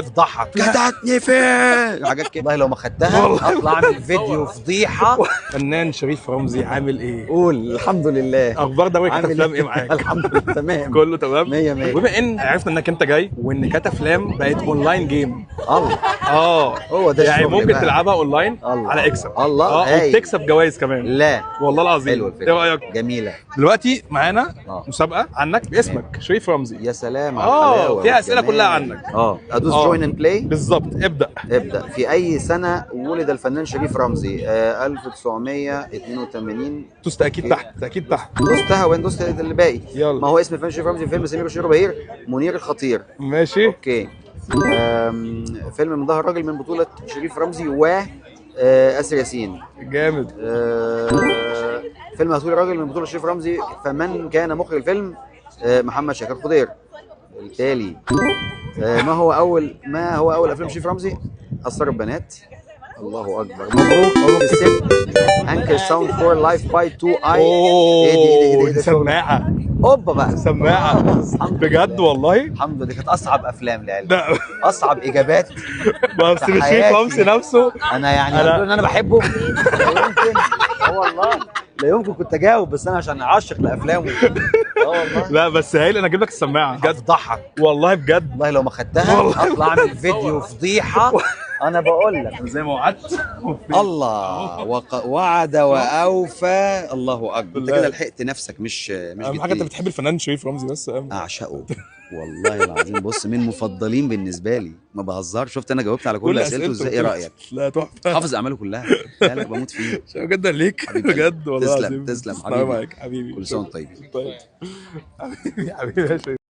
افضحك كتتني فين حاجات كده والله لو ما خدتها اطلع اعمل فيديو فضيحه. فنان شريف رمزي عامل ايه؟ قول الحمد لله. اخبار دوري عامل كتافلام ايه معاك؟ الحمد لله تمام كله تمام؟ مية مية. وبما ان عرفنا انك انت جاي وان كتافلام بقت اونلاين جيم. الله هو ده يعني الشغل ممكن بقى. تلعبها اونلاين الله على اكسب. الله وبتكسب جوائز كمان. لا والله العظيم. حلوه ايه الفكره رايك؟ جميله. دلوقتي معانا اه مسابقه عنك باسمك شريف رمزي. يا سلام على الحلاوه فيها اسئله والجمال. كلها عنك. ادوس جوين اند بلاي. بالظبط ابدا. ابدا. في اي سنه ولد الفنان شريف رمزي؟ 1982. دوست اكيد تحت اكيد تحت. دوستها وين دوست اللي باقي؟ يلا. ما هو اسم الفنان شريف رمزي في فيلم سمير وشهير وبهير منير الخطير. ماشي. اوكي. فيلم من ظهر راجل من بطولة شريف رمزي و آسر ياسين. جامد. فيلم هتقول راجل من بطولة شريف رمزي فمن كان مخرج الفيلم؟ محمد شاكر خضير. بالتالي ما هو أول أفلام شريف رمزي؟ أسرار البنات. الله أكبر. مبروك الست. انكر ساوند فور لايف باي 2 اي. ايه دي سماعة. اوبا بقى سماعة بجد والله. الحمد لله. دي كانت اصعب افلام لعلم. لا اصعب اجابات. بس شريف رمزي نفسه انا يعني ان انا بحبه لا يمكن. والله لا يمكن كنت اجاوب بس انا عشان عاشق لافلامه. والله. لا بس هايل انا اجيب لك السماعة بجد. افضحك والله بجد. والله لو ما خدتها اطلع اعمل فيديو فضيحه. انا بقول لك زي ما وعدت. الله وعد واوفى. الله اكبر. انت كده لحقت نفسك مش اهم حاجه انت بتحب الفنان شريف رمزي بس. اعشقه والله العظيم. بص من المفضلين بالنسبه لي ما بهزر. شفت انا جاوبت على كل اسئلته ازاي؟ ايه رايك؟ لا تحفه. حافظ اعماله كلها. لا لا بموت فيه. شكرا جدا ليك بجد والله العظيم. تسلم حبيبي. حبيبي. كل سنه وانت طيب. حبيبي حبيبي يا شريف.